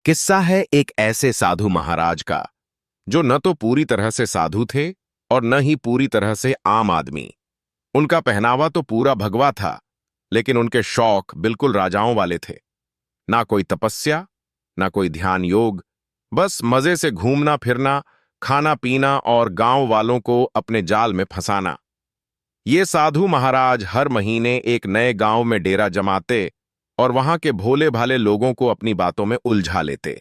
किस्सा है एक ऐसे साधु महाराज का जो न तो पूरी तरह से साधु थे और न ही पूरी तरह से आम आदमी। उनका पहनावा तो पूरा भगवा था, लेकिन उनके शौक बिल्कुल राजाओं वाले थे। ना कोई तपस्या, ना कोई ध्यान योग, बस मजे से घूमना फिरना, खाना पीना और गांव वालों को अपने जाल में फंसाना। ये साधु महाराज हर महीने एक नए गांव में डेरा जमाते और वहां के भोले भाले लोगों को अपनी बातों में उलझा लेते।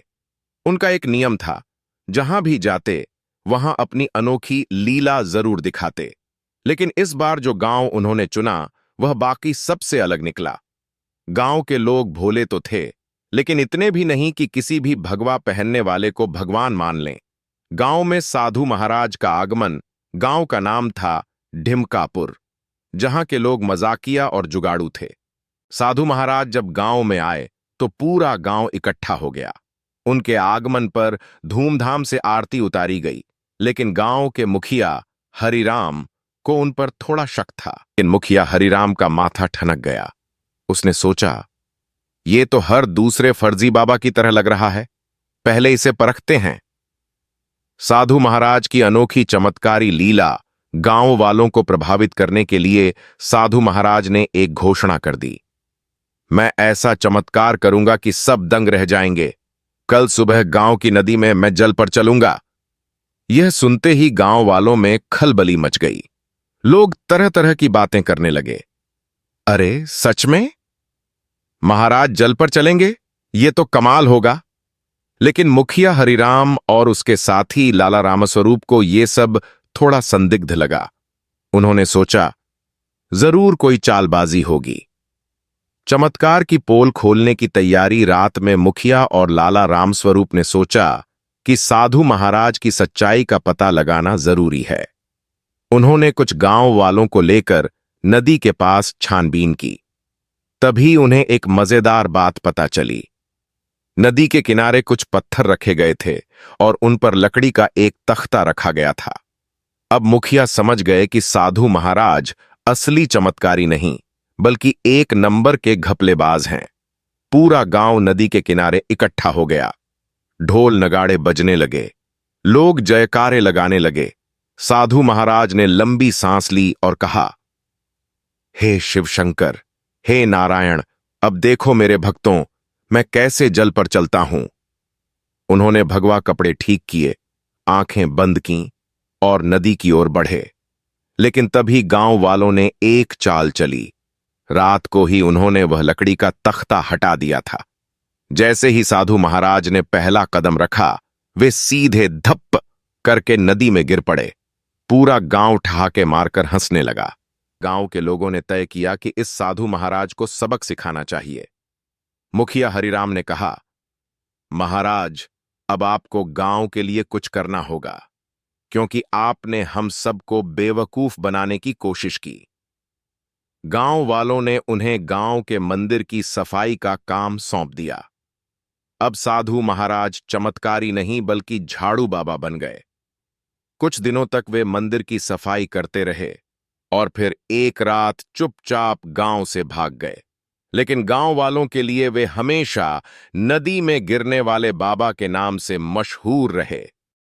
उनका एक नियम था, जहां भी जाते वहां अपनी अनोखी लीला जरूर दिखाते। लेकिन इस बार जो गांव उन्होंने चुना वह बाकी सबसे अलग निकला। गांव के लोग भोले तो थे, लेकिन इतने भी नहीं कि किसी भी भगवा पहनने वाले को भगवान मान लें। गांव में साधु महाराज का आगमन, गांव का नाम था ढिमकापुर, जहां के लोग मजाकिया और जुगाड़ू थे। साधु महाराज जब गांव में आए तो पूरा गांव इकट्ठा हो गया। उनके आगमन पर धूमधाम से आरती उतारी गई, लेकिन गांव के मुखिया हरिराम को उन पर थोड़ा शक था। लेकिन मुखिया हरिराम का माथा ठनक गया। उसने सोचा, ये तो हर दूसरे फर्जी बाबा की तरह लग रहा है, पहले इसे परखते हैं। साधु महाराज की अनोखी चमत्कारी लीला गांव वालों को प्रभावित करने के लिए साधु महाराज ने एक घोषणा कर दी, मैं ऐसा चमत्कार करूंगा कि सब दंग रह जाएंगे। कल सुबह गांव की नदी में मैं जल पर चलूंगा। यह सुनते ही गांव वालों में खलबली मच गई। लोग तरह तरह की बातें करने लगे। अरे सच में महाराज जल पर चलेंगे? ये तो कमाल होगा। लेकिन मुखिया हरिराम और उसके साथी लाला रामस्वरूप को यह सब थोड़ा संदिग्ध लगा। उन्होंने सोचा, जरूर कोई चालबाजी होगी। चमत्कार की पोल खोलने की तैयारी रात में मुखिया और लाला रामस्वरूप ने सोचा कि साधु महाराज की सच्चाई का पता लगाना जरूरी है। उन्होंने कुछ गांव वालों को लेकर नदी के पास छानबीन की। तभी उन्हें एक मजेदार बात पता चली। नदी के किनारे कुछ पत्थर रखे गए थे और उन पर लकड़ी का एक तख्ता रखा गया था। अब मुखिया समझ गए कि साधु महाराज असली चमत्कारी नहीं, बल्कि एक नंबर के घपलेबाज हैं। पूरा गांव नदी के किनारे इकट्ठा हो गया। ढोल नगाड़े बजने लगे, लोग जयकारे लगाने लगे। साधु महाराज ने लंबी सांस ली और कहा, हे शिव शंकर, हे नारायण, अब देखो मेरे भक्तों, मैं कैसे जल पर चलता हूं। उन्होंने भगवा कपड़े ठीक किए, आंखें बंद कीं और नदी की ओर बढ़े। लेकिन तभी गांव वालों ने एक चाल चली। रात को ही उन्होंने वह लकड़ी का तख्ता हटा दिया था। जैसे ही साधु महाराज ने पहला कदम रखा, वे सीधे धप्प करके नदी में गिर पड़े। पूरा गांव ठहाके मारकर हंसने लगा। गांव के लोगों ने तय किया कि इस साधु महाराज को सबक सिखाना चाहिए। मुखिया हरिराम ने कहा, महाराज, अब आपको गांव के लिए कुछ करना होगा, क्योंकि आपने हम सबको बेवकूफ बनाने की कोशिश की। गांव वालों ने उन्हें गांव के मंदिर की सफाई का काम सौंप दिया। अब साधु महाराज चमत्कारी नहीं बल्कि झाड़ू बाबा बन गए। कुछ दिनों तक वे मंदिर की सफाई करते रहे और फिर एक रात चुपचाप गांव से भाग गए। लेकिन गांव वालों के लिए वे हमेशा नदी में गिरने वाले बाबा के नाम से मशहूर रहे।